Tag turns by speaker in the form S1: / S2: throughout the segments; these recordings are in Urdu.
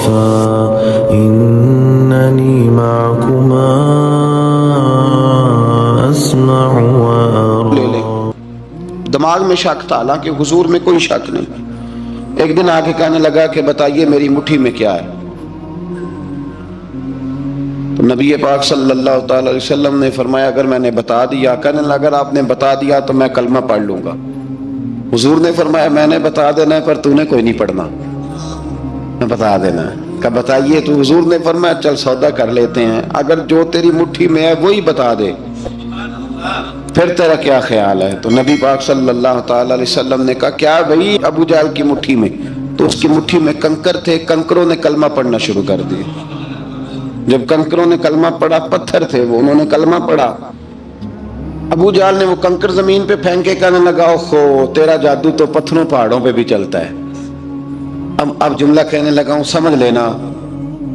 S1: خفا إنني معكما أسمع وأرى.
S2: دماغ میں شک تھا، حالانکہ حضور میں کوئی شک نہیں. ایک دن آ کے کہنے لگا کہ بتائیے میری مٹھی میں کیا ہے. تو نبی پاک صلی اللہ تعالی علیہ وسلم نے فرمایا اگر میں نے بتا دیا، کہنے لگا اگر آپ نے بتا دیا تو میں کلمہ پڑھ لوں گا. حضور نے فرمایا میں نے بتا دینا ہے پر تو نے کوئی نہیں پڑھنا، میں بتا دینا ہے. کہ بتائیے. تو حضور نے فرمایا چل سودا کر لیتے ہیں، اگر جو تیری مٹھی میں ہے وہی بتا دے پھر تیرا کیا خیال ہے. تو نبی پاک صلی اللہ تعالی علیہ وسلم نے کہا کیا بھائی ابو جہل کی مٹھی میں؟ تو اس کی مٹھی میں کنکر تھے، کنکروں نے کلمہ پڑھنا شروع کر دیا. جب کنکروں نے کلمہ پڑھا، پتھر تھے وہ، انہوں نے کلمہ پڑھا. ابو جہل نے وہ کنکر زمین پہ پھینکے، کہنے لگا اوہو تیرا جادو تو پتھروں پہاڑوں پہ بھی چلتا ہے. اب جملہ کہنے لگا ہوں سمجھ لینا.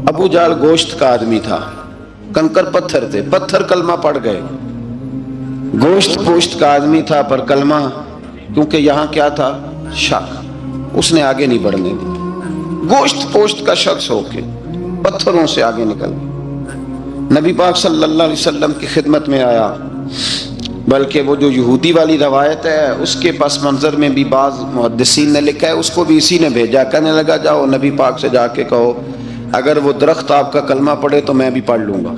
S2: ابو جہل گوشت کا آدمی تھا، کنکر پتھر تھے، پتھر کلمہ پڑھ گئے. گوشت پوشت کا آدمی تھا پر کلمہ، کیونکہ یہاں کیا تھا؟ شک. اس نے آگے نہیں بڑھنے دی. گوشت پوشت کا شخص ہو کے پتھروں سے آگے نکل گیا. نبی پاک صلی اللہ علیہ وسلم کی خدمت میں آیا. بلکہ وہ جو یہودی والی روایت ہے اس کے پس منظر میں بھی بعض محدثین نے لکھا ہے، اس کو بھی اسی نے بھیجا. کہنے لگا جاؤ نبی پاک سے جا کے کہو اگر وہ درخت آپ کا کلمہ پڑھے تو میں بھی پڑھ لوں گا.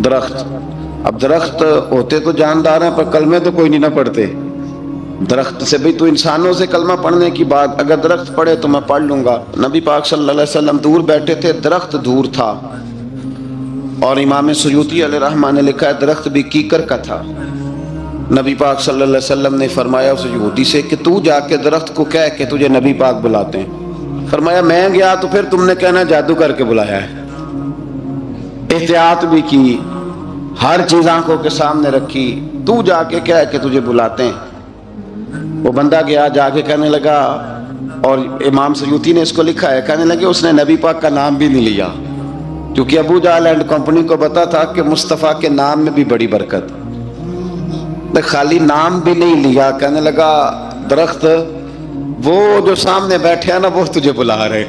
S2: درخت، اب درخت ہوتے تو جاندار ہیں پر کلمے تو کوئی نہیں نہ پڑھتے. درخت سے بھی تو انسانوں سے کلمہ پڑھنے کی بات، اگر درخت پڑھے تو میں پڑھ لوں گا. نبی پاک صلی اللہ علیہ وسلم دور بیٹھے تھے، درخت دور تھا. اور امام سیوطی علیہ رحمہ نے لکھا ہے درخت بھی کیکر کا تھا. نبی پاک صلی اللہ علیہ وسلم نے فرمایا اس یہودی سے کہ تو جا کے درخت کو کہہ کہ تجھے نبی پاک بلاتے ہیں. فرمایا میں گیا تو پھر تم نے کہنا جادو کر کے بلایا ہے. احتیاط بھی کی، ہر چیز آنکھوں کے سامنے رکھی. تو جا کے کہہ کہ تجھے بلاتے ہیں. وہ بندہ گیا، جا کے کہنے لگا، اور امام سیوطی نے اس کو لکھا ہے، کہنے لگے اس نے نبی پاک کا نام بھی نہیں لیا، کیونکہ ابو جہل اینڈ کمپنی کو پتا تھا کہ مصطفیٰ کے نام میں بھی بڑی برکت. خالی نام بھی نہیں لیا. کہنے لگا درخت وہ جو سامنے بیٹھے ہیں نا وہ تجھے بلا رہے.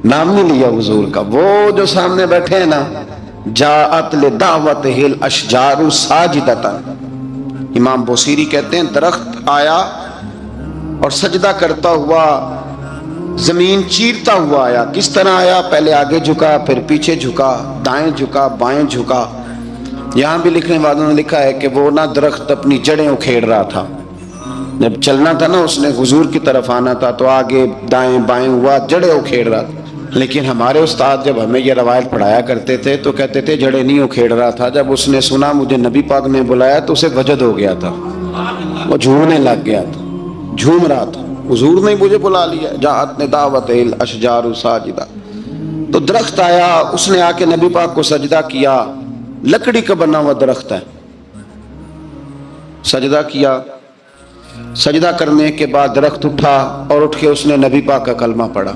S2: نام نہیں لیا حضور کا. وہ جو سامنے بیٹھے ہیں نا جاءت لدعوتہ الاشجار ساجدۃ. امام بوصیری کہتے ہیں درخت آیا اور سجدہ کرتا ہوا، زمین چیرتا ہوا آیا. کس طرح آیا؟ پہلے آگے جھکا، پھر پیچھے جھکا، دائیں جھکا، بائیں جھکا. یہاں بھی لکھنے والوں نے لکھا ہے کہ وہ نہ درخت اپنی جڑیں اکھیڑ رہا تھا. جب چلنا تھا نا اس نے حضور کی طرف آنا تھا تو آگے دائیں بائیں ہوا، جڑیں اکھیڑ رہا تھا. لیکن ہمارے استاد جب ہمیں یہ روایت پڑھایا کرتے تھے تو کہتے تھے جڑیں نہیں اکھیڑ رہا تھا. جب اس نے سنا مجھے نبی پاک نے بلایا تو اسے وجد ہو گیا تھا، وہ جھومنے لگ گیا تھا، جھوم رہا تھا. حضور نے مجھے بلا لیا. جاءت لدعوتہ الاشجار ساجدہ. تو درخت آیا، اس نے آ کے نبی پاک کو سجدہ کیا. لکڑی کا بنا ہوا درخت ہے. سجدہ کیا. سجدہ کرنے کے بعد درخت اٹھا اور اٹھ کے اس نے نبی پاک کا کلمہ پڑھا.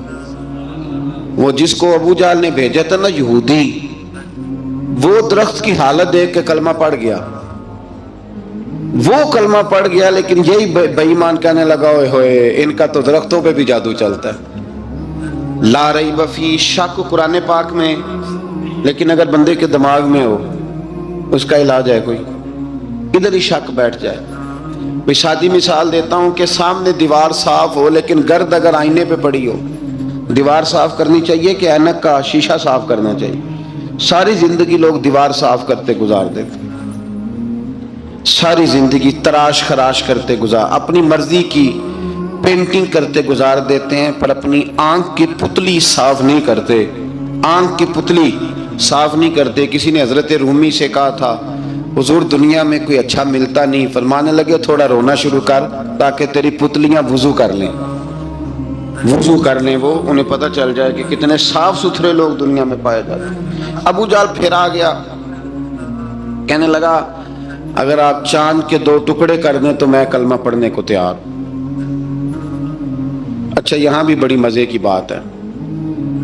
S2: وہ جس کو ابو جہل نے بھیجا تھا نا یہودی، وہ درخت کی حالت دیکھ کے کلمہ پڑھ گیا. وہ کلمہ پڑھ گیا، لیکن یہی بے ایمان کہنے لگا اوئے ہوئے ان کا تو درختوں پہ بھی جادو چلتا ہے. لا ریب فی، شک قرآن پاک میں، لیکن اگر بندے کے دماغ میں ہو اس کا علاج ہے کوئی، ادھر ہی شک بیٹھ جائے. کوئی سادی مثال دیتا ہوں کہ سامنے دیوار صاف ہو لیکن گرد اگر آئینے پہ پڑی ہو. دیوار صاف کرنی چاہیے کہ اینک کا شیشہ صاف کرنا چاہیے؟ ساری زندگی لوگ دیوار صاف کرتے گزار دیتے، ساری زندگی تراش خراش کرتے گزار، اپنی مرضی کی پینٹنگ کرتے گزار دیتے ہیں، پر اپنی آنکھ کی پتلی صاف نہیں کرتے. آنکھ کی پتلی صاف نہیں کرتے. کسی نے حضرت رومی سے کہا تھا حضور دنیا میں کوئی اچھا ملتا نہیں. فرمانے لگے تھوڑا رونا شروع کر تاکہ تیری پتلیاں وضو کر لیں. وضو کر لیں، وہ انہیں پتہ چل جائے کہ کتنے صاف ستھرے لوگ دنیا میں پائے جاتے ہیں. ابو جہل پھر آ گیا، کہنے لگا اگر آپ چاند کے 2 ٹکڑے کر دیں تو میں کلمہ پڑھنے کو تیار. اچھا یہاں بھی بڑی مزے کی بات ہے.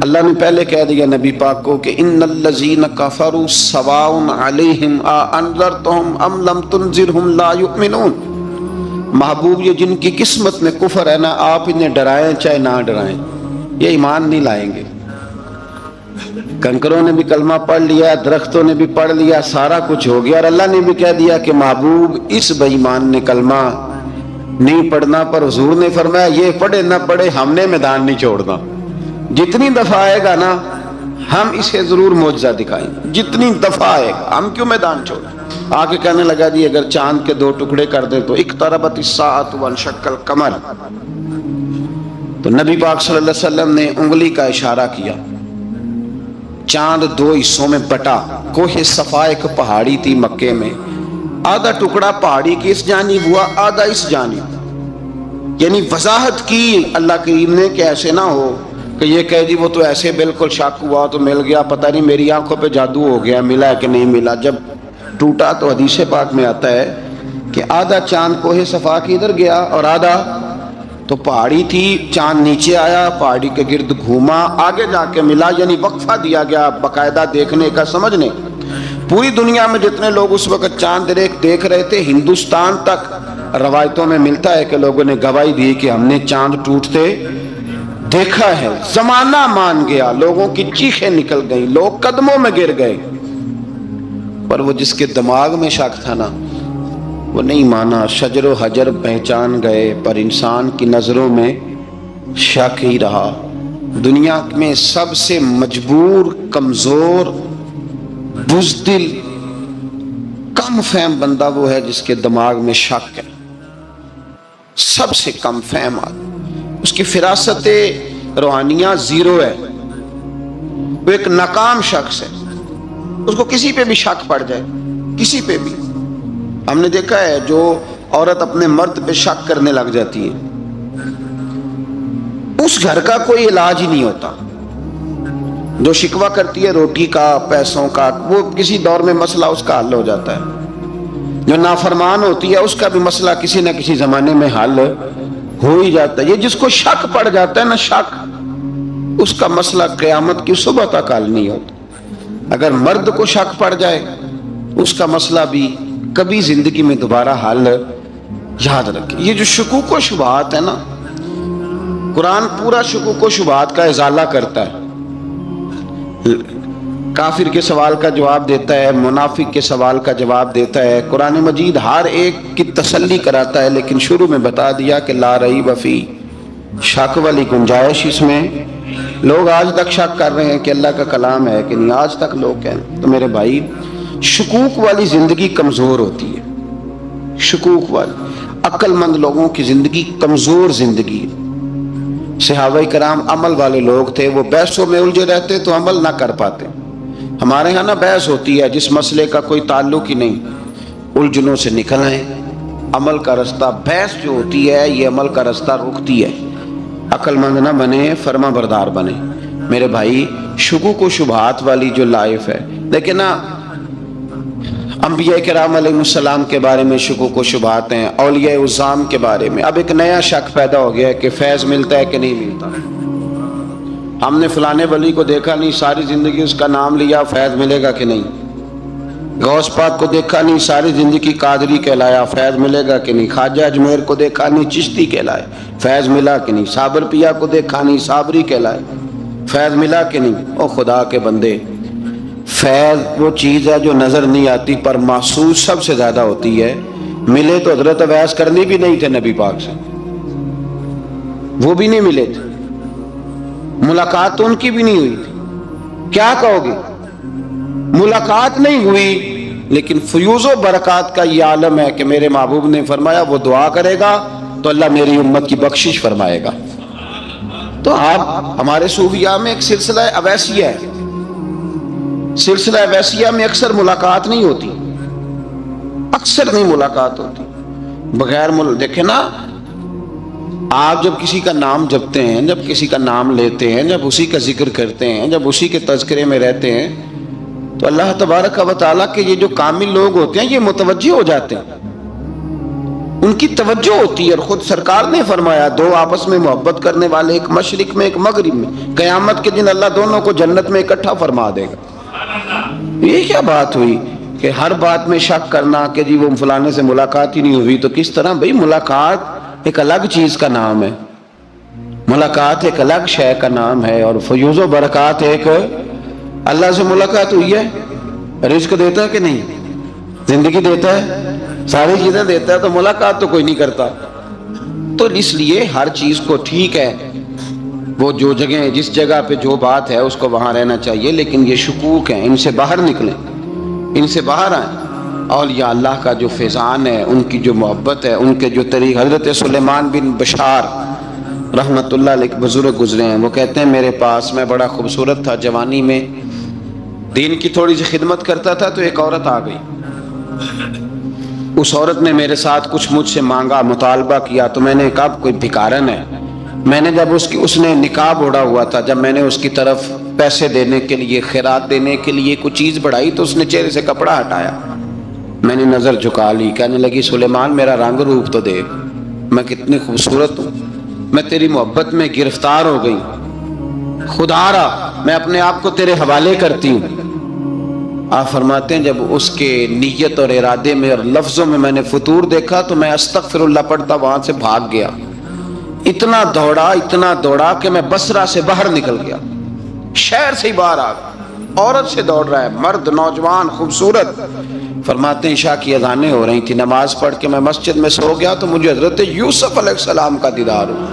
S2: اللہ نے پہلے کہہ دیا نبی پاک کو کہ ان الذین کفروا سواء علیہم اانذرتہم ام لم تنذرہم لا یؤمنون. محبوب یہ جن کی قسمت میں کفر ہے نا، آپ انہیں ڈرائیں چاہے نہ ڈرائیں، یہ ایمان نہیں لائیں گے. کنکروں نے بھی کلمہ پڑھ لیا، درختوں نے بھی پڑھ لیا، سارا کچھ ہو گیا، اور اللہ نے بھی کہہ دیا کہ محبوب اس بے ایمان نے کلمہ نہیں پڑھنا، پر حضور نے فرمایا یہ پڑھے نہ پڑھے ہم نے میدان نہیں چھوڑنا، جتنی دفعہ آئے گا نا ہم اسے ضرور معجزہ دکھائیں گے، جتنی دفعہ آئے گا ہم کیوں میدان چھوڑیں۔ آ کے کہنے لگا جی اگر چاند کے 2 ٹکڑے کر دیں تو اقتربت الساعۃ وانشق القمر، تو نبی پاک صلی اللہ علیہ وسلم نے انگلی کا اشارہ کیا، چاند 2 حصوں میں بٹا۔ کوہ صفا ایک پہاڑی تھی مکے میں، آدھا ٹکڑا پہاڑی کی اس جانب ہوا، آدھا اس جانب، یعنی وضاحت کی اللہ کریم نے کہ ایسے نہ ہو کہ یہ کہہ دی وہ تو ایسے بالکل شک ہوا تو مل گیا، پتہ نہیں میری آنکھوں پہ جادو ہو گیا، ملا ہے کہ نہیں ملا۔ جب ٹوٹا تو حدیث پاک میں آتا ہے کہ آدھا چاند کوہ صفا کی ادھر گیا اور آدھا تو پہاڑی تھی، چاند نیچے آیا، پہاڑی کے گرد گھوما، آگے جا کے ملا، یعنی وقفہ دیا گیا باقاعدہ دیکھنے کا، سمجھنے۔ پوری دنیا میں جتنے لوگ اس وقت چاند دیکھ رہے تھے، ہندوستان تک روایتوں میں ملتا ہے کہ لوگوں نے گواہی دی کہ ہم نے چاند ٹوٹتے دیکھا ہے۔ زمانہ مان گیا، لوگوں کی چیخیں نکل گئیں، لوگ قدموں میں گر گئے، پر وہ جس کے دماغ میں شک تھا نا وہ نہیں مانا، شجر و حجر پہچان گئے، پر انسان کی نظروں میں شک ہی رہا۔ دنیا میں سب سے مجبور، کمزور، بزدل، کم فہم بندہ وہ ہے جس کے دماغ میں شک ہے، سب سے کم فہم آدمی، اس کی فراست روحانیہ زیرو ہے، وہ ایک ناکام شخص ہے، اس کو کسی پہ بھی شک پڑ جائے، کسی پہ بھی۔ ہم نے دیکھا ہے جو عورت اپنے مرد پہ شک کرنے لگ جاتی ہے اس گھر کا کوئی علاج ہی نہیں ہوتا، جو شکوہ کرتی ہے روٹی کا، پیسوں کا، وہ کسی دور میں مسئلہ اس کا حل ہو جاتا ہے، جو نافرمان ہوتی ہے اس کا بھی مسئلہ کسی نہ کسی زمانے میں حل ہو ہی جاتا ہے۔ یہ جس کو شک پڑ جاتا ہے نا، شک، اس کا مسئلہ قیامت کی صبح تک حل نہیں ہوتا۔ اگر مرد کو شک پڑ جائے اس کا مسئلہ بھی کبھی زندگی میں دوبارہ حل، یاد رکھیں۔ یہ جو شکوک و شبہات ہے نا، قرآن پورا شکوک و شبہات کا ازالہ کرتا ہے، کافر کے سوال کا جواب دیتا ہے، منافق کے سوال کا جواب دیتا ہے، قرآن مجید ہر ایک کی تسلی کراتا ہے، لیکن شروع میں بتا دیا کہ لا ریب فی، شک والی گنجائش اس میں۔ لوگ آج تک شک کر رہے ہیں کہ اللہ کا کلام ہے کہ نہیں، آج تک لوگ کہیں۔ تو میرے بھائی، شکوک والی زندگی کمزور ہوتی ہے، شکوک والی، عقل مند لوگوں کی زندگی کمزور زندگی ہے۔ صحابہ کرام عمل والے لوگ تھے، وہ بحثوں میں الجھے رہتے تو عمل نہ کر پاتے۔ ہمارے ہاں نا بحث ہوتی ہے جس مسئلے کا کوئی تعلق ہی نہیں، الجھنوں سے نکل آئیں، عمل کا رستہ، بحث جو ہوتی ہے یہ عمل کا رستہ روکتی ہے۔ عقل مند نہ بنے، فرما بردار بنے۔ میرے بھائی، شکوک و شبہات والی جو لائف ہے، لیکن نا انبیاء کرام علیہ السلام کے بارے میں شکوک و شبہات ہیں، اولیاء عظام کے بارے میں۔ اب ایک نیا شک پیدا ہو گیا ہے کہ فیض ملتا ہے کہ نہیں ملتا۔ ہم نے فلانے ولی کو دیکھا نہیں، ساری زندگی اس کا نام لیا، فیض ملے گا کہ نہیں؟ غوث پاک کو دیکھا نہیں، ساری زندگی قادری کہلایا، فیض ملے گا کہ نہیں؟ خواجہ اجمیر کو دیکھا نہیں، چشتی کہلائے، فیض ملا کہ نہیں؟ صابر پیا کو دیکھا نہیں، صابری کہلائے، فیض ملا کہ نہیں؟ او خدا کے بندے، فیض وہ چیز ہے جو نظر نہیں آتی پر محسوس سب سے زیادہ ہوتی ہے۔ ملے تو حضرت اویس کرنی بھی نہیں تھے نبی پاک سے، وہ بھی نہیں ملے تھے، ملاقات تو ان کی بھی نہیں ہوئی تھی۔ کیا کہو گے؟ ملاقات نہیں ہوئی، لیکن فیوز و برکات کا یہ عالم ہے کہ میرے محبوب نے فرمایا وہ دعا کرے گا تو اللہ میری امت کی بخشش فرمائے گا۔ تو آپ ہمارے صوفیاء میں ایک سلسلہ اویسیہ ہے، سلسلہ ویسیہ میں اکثر ملاقات نہیں ہوتی، اکثر نہیں ملاقات ہوتی بغیر دیکھیں نا، آپ جب کسی کا نام جپتے ہیں، جب کسی کا نام لیتے ہیں، جب اسی کا ذکر کرتے ہیں، جب اسی کے تذکرے میں رہتے ہیں، تو اللہ تبارک و تعالیٰ کے یہ جو کامل لوگ ہوتے ہیں یہ متوجہ ہو جاتے ہیں، ان کی توجہ ہوتی ہے۔ اور خود سرکار نے فرمایا دو آپس میں محبت کرنے والے، ایک مشرق میں ایک مغرب میں، قیامت کے دن اللہ دونوں کو جنت میں اکٹھا فرما دے گا۔ یہ کیا بات ہوئی کہ ہر بات میں شک کرنا کہ جی وہ فلانے سے ملاقات ہی نہیں ہوئی؟ تو کس طرح بھئی، ملاقات ایک الگ چیز کا نام ہے، ملاقات ایک الگ شے کا نام ہے، اور فیوز و برکات ایک اللہ سے ملاقات ہوئی ہے؟ رزق دیتا ہے کہ نہیں؟ زندگی دیتا ہے، ساری چیزیں دیتا ہے، تو ملاقات تو کوئی نہیں کرتا۔ تو اس لیے ہر چیز کو ٹھیک ہے، وہ جو جگہ جس جگہ پہ جو بات ہے اس کو وہاں رہنا چاہیے، لیکن یہ شکوک ہیں، ان سے باہر نکلیں، ان سے باہر آئیں۔ اولیاء اللہ کا جو فیضان ہے، ان کی جو محبت ہے، ان کے جو طریق، حضرت سلیمان بن بشار رحمت اللہ علیہ بزرگ گزرے ہیں، وہ کہتے ہیں میرے پاس، میں بڑا خوبصورت تھا جوانی میں، دین کی تھوڑی سی خدمت کرتا تھا، تو ایک عورت آ گئی، اس عورت نے میرے ساتھ کچھ مجھ سے مانگا، مطالبہ کیا، تو میں نے کہا کوئی بھکارن ہے۔ میں نے جب اس نے نقاب اوڑھا ہوا تھا، جب میں نے اس کی طرف پیسے دینے کے لیے، خیرات دینے کے لیے کوئی چیز بڑھائی، تو اس نے چہرے سے کپڑا ہٹایا، میں نے نظر جھکا لی، کہنے لگی سلیمان میرا رنگ روپ تو دیکھ، میں کتنی خوبصورت ہوں، میں تیری محبت میں گرفتار ہو گئی، خدا را میں اپنے آپ کو تیرے حوالے کرتی ہوں۔ آپ فرماتے ہیں جب اس کے نیت اور ارادے میں اور لفظوں میں نے فطور دیکھا، تو میں استغفر اللہ پڑھتا وہاں سے بھاگ گیا، اتنا دوڑا کہ میں بصرہ سے باہر نکل گیا، شہر سے ہی باہر آ گیا، عورت سے دوڑ رہا ہے، مرد نوجوان خوبصورت۔ فرماتے ہیں عشاء کی اذانیں ہو رہی تھی، نماز پڑھ کے میں مسجد میں سو گیا، تو مجھے حضرت یوسف علیہ السلام کا دیدار ہوا۔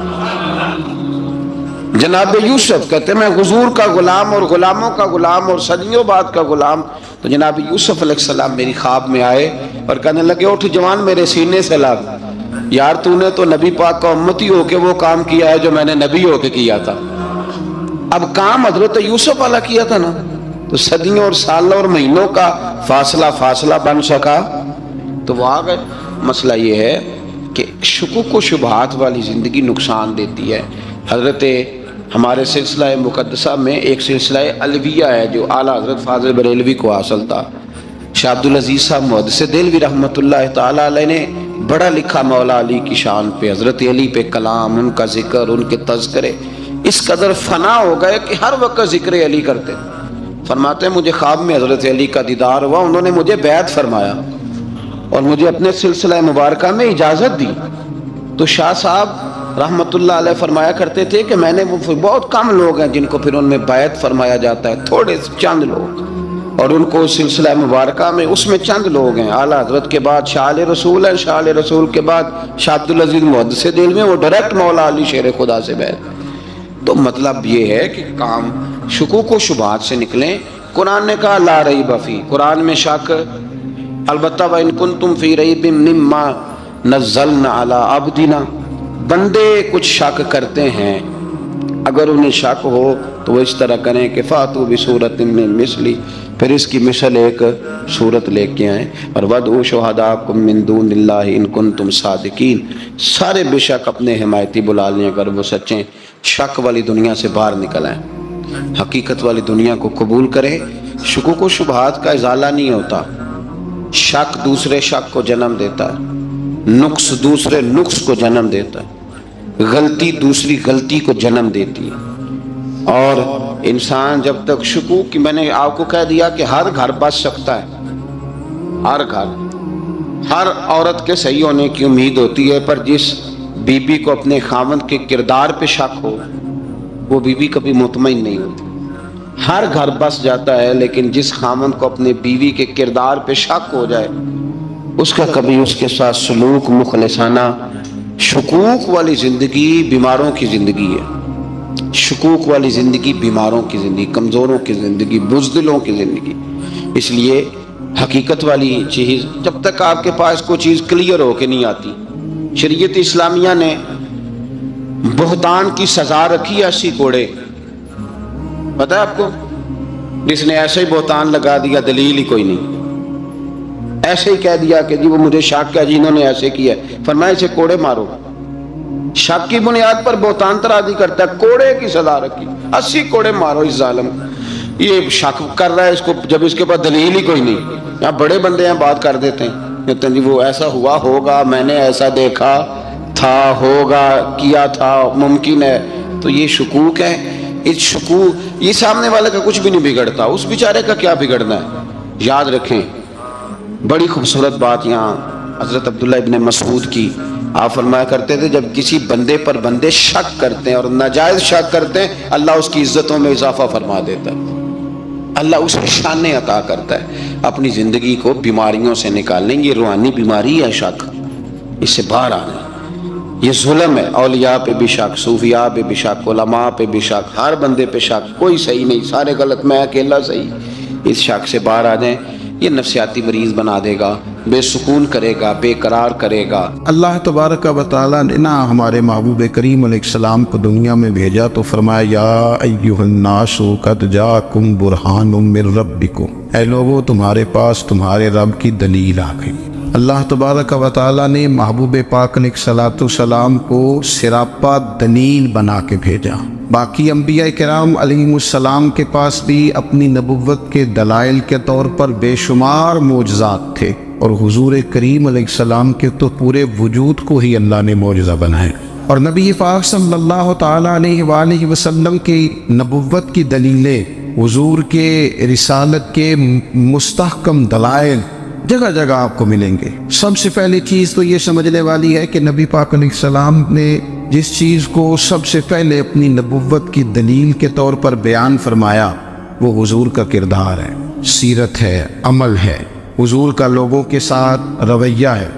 S2: جناب یوسف کہتے ہیں میں حضور کا غلام اور غلاموں کا غلام اور صدیوں بعد کا غلام، تو جناب یوسف علیہ السلام میری خواب میں آئے اور کہنے لگے اٹھ جوان میرے سینے سے لگ، یار تو نے تو نبی پاک کا امتی ہو کے وہ کام کیا ہے جو میں نے نبی ہو کے کیا تھا۔ اب کام حضرت یوسف والا کیا تھا نا، تو صدیوں اور سالوں اور مہینوں کا فاصلہ بن سکا، تو وہ آ گئے۔ مسئلہ یہ ہے کہ شکوک و شبہات والی زندگی نقصان دیتی ہے۔ حضرت ہمارے سلسلہ مقدسہ میں ایک سلسلہ علویہ ہے جو اعلیٰ حضرت فاضل بریلوی کو حاصل تھا، شاہ عبدالعزیز صاحب محدث دہلوی رحمۃ اللہ تعالیٰ علیہ نے بڑا لکھا مولا علی کی شان پہ، حضرت علی پہ کلام، ان کا ذکر، ان کے تذکرے اس قدر فنا ہو گئے کہ ہر وقت ذکر علی کرتے۔ فرماتے ہیں مجھے خواب میں حضرت علی کا دیدار ہوا، انہوں نے مجھے بیعت فرمایا اور مجھے اپنے سلسلہ مبارکہ میں اجازت دی۔ تو شاہ صاحب رحمت اللہ علیہ فرمایا کرتے تھے کہ میں نے وہ بہت کم لوگ ہیں جن کو پھر ان میں بیعت فرمایا جاتا ہے، تھوڑے چند لوگ، اور ان کو سلسلہ مبارکہ میں اس میں چند لوگ ہیں۔ اعلیٰ حضرت کے بعد شاہ علیہ رسول ہیں، شاہ علیہ رسول کے بعد شاہ عبدالعزیز محدث دہلوی ہیں، وہ ڈائریکٹ مولا علی شیر خدا سے بیعت۔ تو مطلب یہ ہے کہ کام شکوک و شبہات سے نکلیں۔ قرآن نے کہا لا ریب فی، قرآن میں شک البتہ وَإِن كُنتُمْ فِي رَيْبٍ مِّمَّا نَزَّلْنَا عَلَىٰ عَبْدِنَا، بندے کچھ شک کرتے ہیں، اگر انہیں شک ہو تو وہ اس طرح کریں کہ فَأْتُوا بِسُورَةٍ مِّن مِّثْلِهِ، پھر اس کی مثل ایک صورت لے کے آئیں، اور وَادْعُوا شُهَدَاءَكُم مِّن دُونِ اللَّهِ إِن كُنتُمْ صَادِقِينَ، سارے بے شک اپنے حمایتی بلا لیں اگر وہ سچیں۔ شک والی دنیا سے باہر نکل آئیں، حقیقت والی دنیا کو قبول کریں۔ شکوک و شبہات کا ازالہ نہیں ہوتا، شک دوسرے شک کو جنم دیتا ہے، نقص دوسرے نقص کو جنم دیتا ہے، غلطی دوسری غلطی کو جنم دیتی ہے۔ اور انسان جب تک شکوک کی، میں نے آپ کو کہہ دیا کہ ہر گھر بس سکتا ہے، ہر گھر، ہر عورت کے صحیح ہونے کی امید ہوتی ہے، پر جس بی بی کو اپنے خاوند کے کردار پہ شک ہو وہ بی بی کبھی مطمئن نہیں ہوتی۔ ہر گھر بس جاتا ہے، لیکن جس خاوند کو اپنے بیوی کے کردار پہ شک ہو جائے اس کا کبھی اس کے ساتھ سلوک مخلصانہ۔ شکوک والی زندگی بیماروں کی زندگی ہے، شکوک والی زندگی بیماروں کی زندگی، کمزوروں کی زندگی، بزدلوں کی زندگی۔ اس لیے حقیقت والی چیز جب تک آپ کے پاس کوئی چیز کلیئر ہو کے نہیں آتی، شریعت اسلامیہ نے بہتان کی سزا رکھی ہے 80 کوڑے، پتہ ہے آپ کو؟ جس نے ایسے ہی بہتان لگا دیا، دلیل ہی کوئی نہیں، ایسے ہی کہہ دیا کہ جی وہ مجھے شک ہے جی انہوں نے ایسے کیا ہے، فرمایا اسے کوڑے مارو۔ شک کی بنیاد پر بہتان ترازی کرتا ہے، کوڑے کی سزا رکھی، 80 کوڑے مارو اس ظالم۔ یہ شک کر رہا ہے اس کو جب اس کے پاس دلیل ہی کوئی نہیں۔ یہاں بڑے بندے ہیں بات کر دیتے ہیں، کہتے ہیں جی وہ ایسا ہوا ہوگا، میں نے ایسا دیکھا تھا، ہوگا، کیا تھا، ممکن ہے۔ تو یہ شکوک ہے۔ اس شکوک یہ سامنے والے کا کچھ بھی نہیں بگڑتا، اس بیچارے کا کیا بگڑنا ہے۔ یاد رکھیں بڑی خوبصورت بات یہاں حضرت عبداللہ ابن مسعود کی، آپ فرمایا کرتے تھے جب کسی بندے پر بندے شک کرتے ہیں اور ناجائز شک کرتے ہیں، اللہ اس کی عزتوں میں اضافہ فرما دیتا ہے، اللہ اسے شان عطا کرتا ہے اپنی زندگی کو بیماریوں سے نکالنے. یہ روحانی بیماری ہے شک، اس سے باہر آنا. یہ ظلم ہے، اولیاء پہ بھی شک، صوفیاء پہ بھی شک، علماء پہ بھی شک، ہر بندے پہ شک، کوئی صحیح نہیں، سارے غلط، میں اکیلا صحیح. اس شک سے باہر آ جائیں. یہ نفسیاتی مریض بنا دے گا، بے سکون کرے گا، بے قرار کرے گا.
S3: اللہ تبارک و تعالیٰ نے نا ہمارے محبوب کریم علیہ السلام کو دنیا میں بھیجا تو فرمایا یا ایھا الناس قد جاءکم برہان من ربکم، اے لوگو تمہارے پاس تمہارے رب کی دلیل آ گئی. اللہ تبارک و تعالیٰ نے محبوب پاک علیہ السلام کو سراپا دلیل بنا کے بھیجا. باقی انبیاء کرام علیہم السلام کے پاس بھی اپنی نبوت کے دلائل کے طور پر بے شمار معجزات تھے، اور حضور کریم علیہ السلام کے تو پورے وجود کو ہی اللہ نے معجزہ بنایا. اور نبی پاک صلی اللہ تعالیٰ علیہ وآلہ وسلم کی نبوت کی دلیلیں، حضور کے رسالت کے مستحکم دلائل جگہ جگہ آپ کو ملیں گے. سب سے پہلی چیز تو یہ سمجھنے والی ہے کہ نبی پاک علیہ السلام نے جس چیز کو سب سے پہلے اپنی نبوت کی دلیل کے طور پر بیان فرمایا وہ حضور کا کردار ہے، سیرت ہے، عمل ہے، حضور کا لوگوں کے ساتھ رویہ ہے.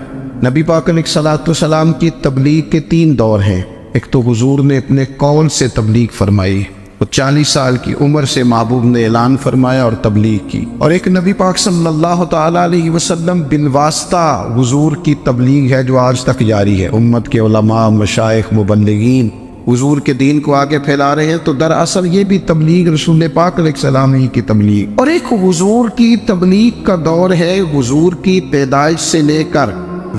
S3: نبی پاک علیہ السلام کی تبلیغ کے 3 دور ہیں. ایک تو حضور نے اپنے قول سے تبلیغ فرمائی، وہ 40 سال کی عمر سے محبوب نے اعلان فرمایا اور تبلیغ کی. اور ایک نبی پاک صلی اللہ تعالیٰ علیہ وسلم بالواسطہ حضور کی تبلیغ ہے جو آج تک جاری ہے. امت کے علماء، مشائخ، مبلغین حضور کے دین کو آگے پھیلا رہے ہیں. تو دراصل یہ بھی تبلیغ رسول پاک علیہ السلام ہی کی تبلیغ. اور ایک حضور کی تبلیغ کا دور ہے حضور کی پیدائش سے لے کر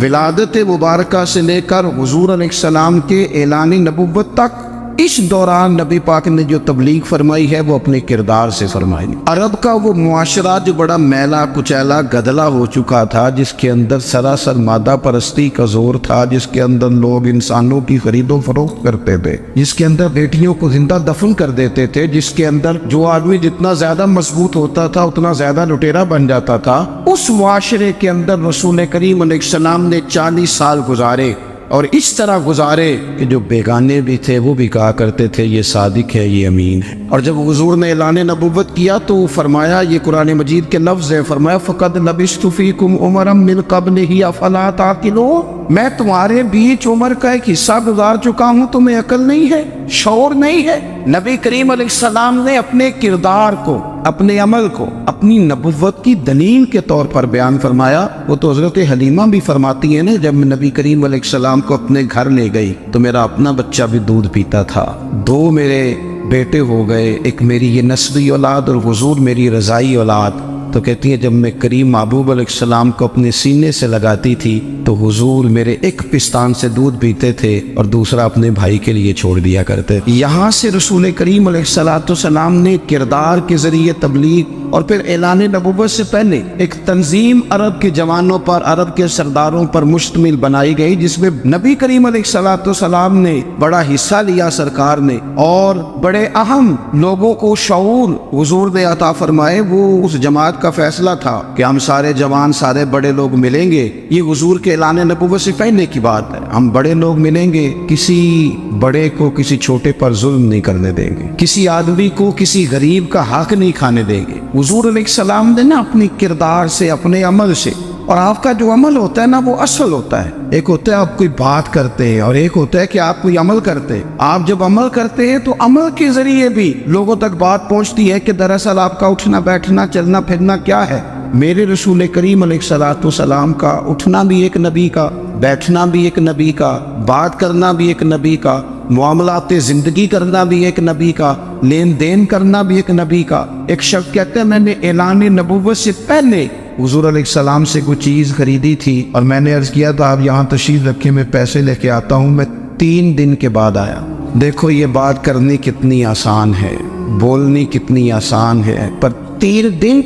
S3: ولادت مبارکہ سے لے کر حضور علیہ السلام کے اعلان نبوت تک. اس دوران نبی پاک نے جو تبلیغ فرمائی ہے وہ اپنے کردار سے فرمائی. عرب کا وہ معاشرہ جو بڑا میلا کچیلا گدلا ہو چکا تھا، جس کے اندر سراسر مادہ پرستی کا زور تھا، جس کے اندر لوگ انسانوں کی خرید و فروخت کرتے تھے، جس کے اندر بیٹیوں کو زندہ دفن کر دیتے تھے، جس کے اندر جو آدمی جتنا زیادہ مضبوط ہوتا تھا اتنا زیادہ لٹیرا بن جاتا تھا، اس معاشرے کے اندر رسول کریم علیہ السلام نے 40 سال گزارے. اور اس طرح گزارے کہ جو بیگانے بھی تھے وہ بھی کہا کرتے تھے یہ صادق ہے، یہ امین ہے. اور جب حضور نے اعلان نبوت کیا تو فرمایا، یہ قرآن مجید کے لفظ ہے، فرمایا فَقَدْ لَبِثْتُ فِيكُمْ عُمَرًا مِّن قَبْلِهِ أَفَلَا تَعْقِلُونَ، میں تمہارے بیچ عمر کا ایک حصہ گزار چکا ہوں، تمہیں عقل نہیں ہے، شعور نہیں ہے. نبی کریم علیہ السلام نے اپنے کردار کو، اپنے عمل کو اپنی نبوت کی دلیل کے طور پر بیان فرمایا. وہ تو حضرت حلیمہ بھی فرماتی ہیں نا، جب میں نبی کریم علیہ السلام کو اپنے گھر لے گئی تو میرا اپنا بچہ بھی دودھ پیتا تھا، 2 میرے بیٹے ہو گئے، ایک میری یہ نسبی اولاد اور حضور میری رضائی اولاد. تو کہتی ہیں جب میں کریم محبوب علیہ السلام کو اپنے سینے سے لگاتی تھی تو حضور میرے ایک پستان سے دودھ پیتے تھے اور دوسرا اپنے بھائی کے لیے چھوڑ دیا کرتے. یہاں سے رسول کریم علیہ السلام نے کردار کے ذریعے تبلیغ اور پھر اعلان نبوت سے پہلے ایک تنظیم عرب کے جوانوں پر، عرب کے سرداروں پر مشتمل بنائی گئی، جس میں نبی کریم علیہ السلام نے بڑا حصہ لیا سرکار نے، اور بڑے اہم لوگوں کو شعور حضور نے عطا فرمائے. وہ اس جماعت کا فیصلہ تھا کہ ہم سارے جوان، سارے بڑے لوگ ملیں گے. یہ حضور کے اعلان نبوت سے پہلے کی بات ہے. ہم بڑے لوگ ملیں گے، کسی بڑے کو کسی چھوٹے پر ظلم نہیں کرنے دیں گے، کسی آدمی کو کسی غریب کا حق نہیں کھانے دیں گے. حضور علیہ السلام نے نا اپنی کردار سے، اپنے عمل سے، اور آپ کا جو عمل ہوتا ہے نا وہ اصل ہوتا ہے. ایک ہوتا ہے آپ کوئی بات کرتے ہیں اور ایک ہوتا ہے کہ آپ کوئی عمل کرتے ہیں. آپ جب عمل کرتے ہیں تو عمل کے ذریعے بھی لوگوں تک بات پہنچتی ہے کہ دراصل آپ کا اٹھنا بیٹھنا چلنا پھرنا کیا ہے. میرے رسول کریم علیہ السلام کا اٹھنا بھی ایک نبی کا، بیٹھنا بھی ایک نبی کا، بات کرنا بھی ایک نبی کا، معاملات زندگی کرنا بھی ایک نبی کا، لین دین کرنا بھی ایک نبی کا. ایک شخص کہتے ہیں میں نے اعلان نبوت سے پہلے حضور علیہ السلام سے کوئی چیز خریدی تھی اور میں نے عرض کیا تھا آپ یہاں تشریف رکھیں، میں پیسے لے کے آتا ہوں. میں 3 دن کے بعد آیا. دیکھو یہ بات کرنی کتنی آسان ہے، بولنی کتنی آسان ہے، پر 3 دن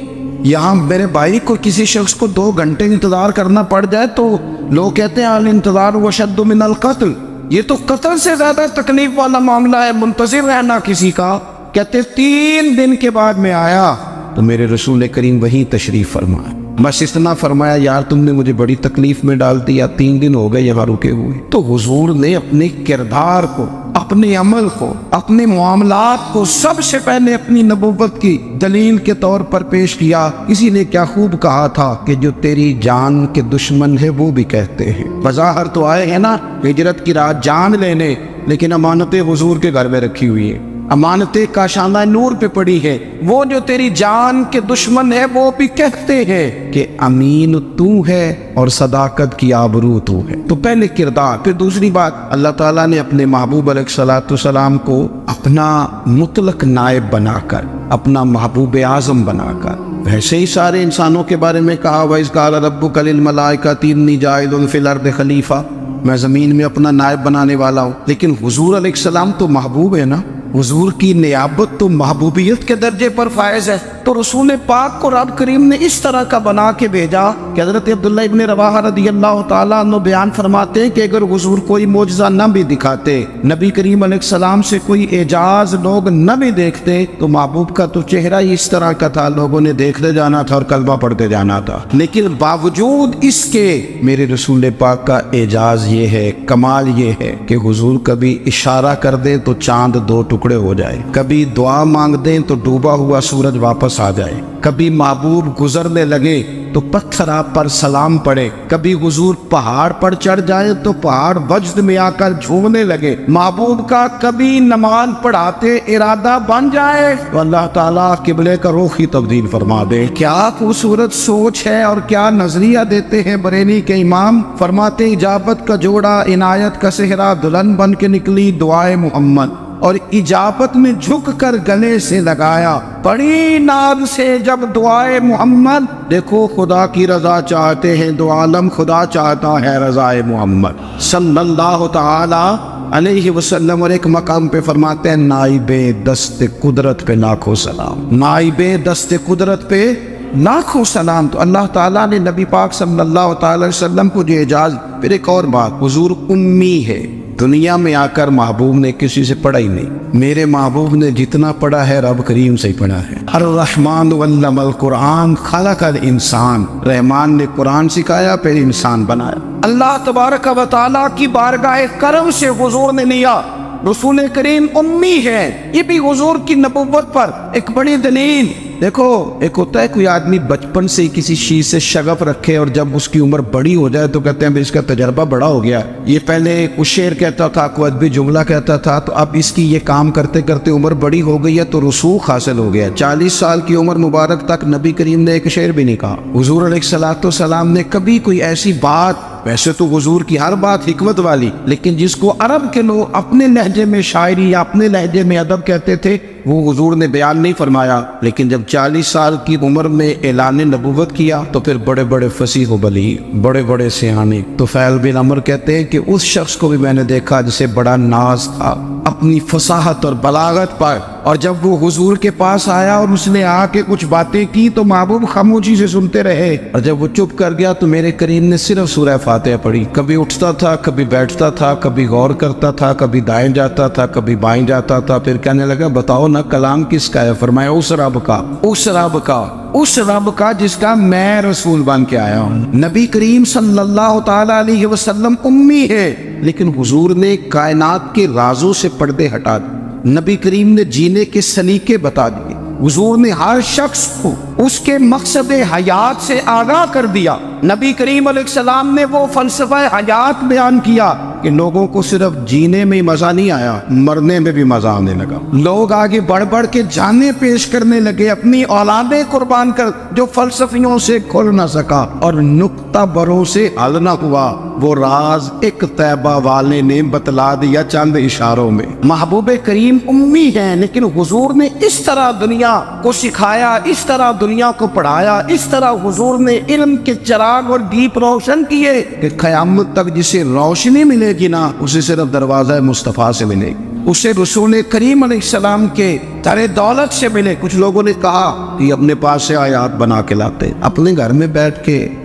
S3: یہاں میرے بھائی کو کسی شخص کو 2 گھنٹے انتظار کرنا پڑ جائے تو لوگ کہتے ہیں الانتظار وشد من القتل، یہ تو قتل سے زیادہ تکلیف والا معاملہ ہے منتظر رہنا کسی کا. کہتے 3 دن کے بعد میں آیا تو میرے رسول کریم وہیں تشریف فرمایا. بس اتنا فرمایا یار تم نے مجھے بڑی تکلیف میں ڈال دیا، 3 دن ہو گئے یہاں رکے ہوئے. تو حضور نے اپنے کردار کو، اپنے عمل کو، اپنے معاملات کو سب سے پہلے اپنی نبوت کی دلیل کے طور پر پیش کیا۔ کسی نے کیا خوب کہا تھا کہ جو تیری جان کے دشمن ہے وہ بھی کہتے ہیں، بظاہر تو آئے ہیں نا ہجرت کی رات جان لینے، لیکن امانتیں حضور کے گھر میں رکھی ہوئی ہیں، امانتیں کاشانہ نور پہ پڑی ہے۔ وہ جو تیری جان کے دشمن ہے وہ بھی کہتے ہیں کہ امین تو ہے اور صداقت کی آبرو تو ہے۔ تو پہلے کردار، پھر دوسری بات، اللہ تعالیٰ نے اپنے محبوب علیہ السلام کو اپنا مطلق نائب بنا کر، اپنا محبوب اعظم بنا کر، ویسے ہی سارے انسانوں کے بارے میں کہا وَإِذْ قَالَ رَبُّكَ لِلْمَلَائِكَةِ إِنِّي جَاعِلٌ فِي الْأَرْضِ خَلِيفَةً، میں زمین میں اپنا نائب بنانے والا ہوں۔ لیکن حضور علیہ السلام تو محبوب ہے نا، حضور کی نیابت تو محبوبیت کے درجے پر فائز ہے۔ تو رسول پاک کو رب کریم نے اس طرح کا بنا کے بھیجا کہ حضرت عبداللہ ابن رواحہ رضی اللہ تعالیٰ عنہ بیان فرماتے ہیں کہ اگر حضور کوئی معجزہ نہ بھی دکھاتے، نبی کریم علیہ السلام سے کوئی اعجاز لوگ نہ بھی دیکھتے، تو محبوب کا تو چہرہ ہی اس طرح کا تھا، لوگوں نے دیکھتے جانا تھا اور کلمہ پڑھتے جانا تھا۔ لیکن باوجود اس کے میرے رسول پاک کا اعجاز یہ ہے، کمال یہ ہے کہ حضور کبھی اشارہ کر دیں تو چاند دو ٹکڑے ہو جائے، کبھی دعا مانگ دیں تو ڈوبا ہوا سورج واپس آ جائے، کبھی محبوب گزرنے لگے تو پتھر آپ پر سلام پڑے، کبھی حضور پہاڑ پر چڑھ جائے تو پہاڑ وجد میں آ کر جھومنے لگے، محبوب کا کبھی نماز پڑھاتے ارادہ بن جائے تو اللہ تعالیٰ قبلے کا رخ ہی تبدیل فرما دے۔ کیا خوبصورت سوچ ہے اور کیا نظریہ دیتے ہیں بریلی کے امام، فرماتے اجابت کا جوڑا عنایت کا صحرا دلہن بن کے نکلی دعائے محمد، اور اجابت میں جھک کر گلے سے لگایا بڑی ناز سے جب دعائے محمد، دیکھو خدا کی رضا چاہتے ہیں دو عالم، خدا چاہتا ہے رضائے محمد صلی اللہ تعالی علیہ وسلم۔ اور ایک مقام پہ فرماتے ہیں نائب دست قدرت پہ لاکھوں سلام، نائب دست قدرت پہ لاکھوں سلام۔ تو اللہ تعالیٰ نے نبی پاک صلی اللہ تعالی وسلم کو جو اعجاز۔ پھر ایک اور بات، حضور امی ہے، دنیا میں آ کر محبوب نے کسی سے پڑھا ہی نہیں، میرے محبوب نے جتنا پڑھا ہے رب کریم سے ہی پڑھا ہے۔ الرحمن علم القرآن خلق الانسان، رحمان نے قرآن سکھایا پھر انسان بنایا۔ اللہ تبارک و تعالیٰ کی بارگاہ کرم سے حضور نے لیا، رسول کریم امی ہے، یہ بھی حضور کی نبوت پر ایک بڑی دلیل۔ دیکھو ایک ہوتا ہے کوئی آدمی بچپن سے ہی کسی چیز سے شغف رکھے اور جب اس کی عمر بڑی ہو جائے تو کہتے ہیں اس کا تجربہ بڑا ہو گیا، یہ پہلے کچھ شعر کہتا تھا، کوئی ادبی جملہ کہتا تھا، تو اب اس کی یہ کام کرتے کرتے عمر بڑی ہو گئی ہے تو رسوخ حاصل ہو گیا۔ 40 سال کی عمر مبارک تک نبی کریم نے ایک شعر بھی نہیں کہا۔ حضور علیہ السلام نے کبھی کوئی ایسی بات، ویسے تو حضور کی ہر بات حکمت والی، لیکن جس کو عرب کے لوگ اپنے لہجے میں شاعری یا اپنے لہجے میں ادب کہتے تھے، وہ حضور نے بیان نہیں فرمایا۔ لیکن جب 40 سال کی عمر میں اعلان نبوت کیا تو پھر بڑے بڑے فصیح و بلیغ، بڑے بڑے سیانے طفیل بن عمر کہتے ہیں کہ اس شخص کو بھی میں نے دیکھا جسے بڑا ناز تھا اپنی فصاحت اور بلاغت پر، اور جب وہ حضور کے پاس آیا اور اس نے آ کے کچھ باتیں کی تو محبوب خاموشی سے سنتے رہے، اور جب وہ چپ کر گیا تو میرے کریم نے صرف سورہ فاتحہ پڑھی۔ کبھی اٹھتا تھا، کبھی بیٹھتا تھا، کبھی غور کرتا تھا، کبھی دائیں جاتا تھا، کبھی بائیں جاتا تھا، پھر کہنے لگا بتاؤ نا کلام کس کا ہے؟ فرمایا اس رب کا، اس رب کا، اس رب کا جس کا میں رسول بن کے آیا ہوں۔ نبی کریم صلی اللہ تعالی علیہ وسلم امی ہے، لیکن حضور نے کائنات کے رازوں سے پردے ہٹا دیے، نبی کریم نے جینے کے سلیقے بتا دیے، حضور نے ہر شخص کو اس کے مقصد حیات سے آگاہ کر دیا۔ نبی کریم علیہ السلام نے وہ فلسفہ حیات بیان کیا کہ لوگوں کو صرف جینے میں مزہ نہیں آیا، مرنے میں بھی مزہ آنے لگا۔ لوگ آگے بڑھ بڑھ کے جانیں پیش کرنے لگے، اپنی اولادیں قربان کر، جو فلسفیوں سے کھل نہ سکا اور نقطہ بروں سے حل نہ ہوا، وہ راز ایک طیبہ والے نے بتلا دیا چند اشاروں میں۔ محبوب کریم امی ہیں، لیکن حضور نے اس طرح دنیا کو سکھایا، اس طرح دنیا کو پڑھایا، اس طرح حضور نے علم کے چراغ اور دیپ روشن کیے کہ قیامت تک جسے روشنی ملے گی نا، اسے صرف دروازہ مصطفیٰ سے ملے گی، اسے رسول کریم علیہ السلام کے تر دولت سے ملے۔ کچھ لوگوں نے کہا کہ اپنے پاس سے آیات بنا کے لاتے، اپنے گھر میں بیٹھ کے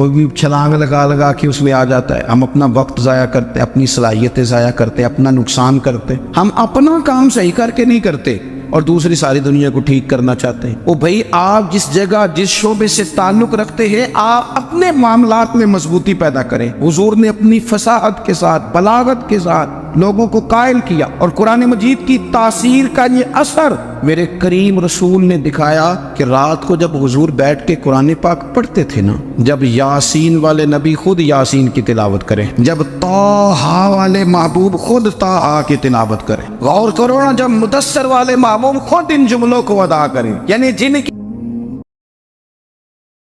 S3: کوئی بھی چھلانگ لگا کے اس میں آ جاتا ہے. ہم اپنا وقت ضائع کرتے ہیں، اپنی صلاحیتیں ضائع کرتے ہیں، اپنا نقصان کرتے ہیں. ہم اپنا کام صحیح کر کے نہیں کرتے اور دوسری ساری دنیا کو ٹھیک کرنا چاہتے ہیں. او بھائی، آپ جس جگہ جس شعبے سے تعلق رکھتے ہیں آپ اپنے معاملات میں مضبوطی پیدا کریں. حضور نے اپنی فصاحت کے ساتھ، بلاغت کے ساتھ لوگوں کو قائل کیا، اور قرآن مجید کی تاثیر کا یہ اثر میرے کریم رسول نے دکھایا کہ رات کو جب حضور بیٹھ کے قرآن پاک پڑھتے تھے نا، جب یاسین والے نبی خود یاسین کی تلاوت کریں، جب طٰہٰ والے محبوب خود طٰہٰ کی تلاوت کریں، غور کرو نا، جب مدثر والے محبوب خود ان جملوں کو ادا کریں، یعنی جن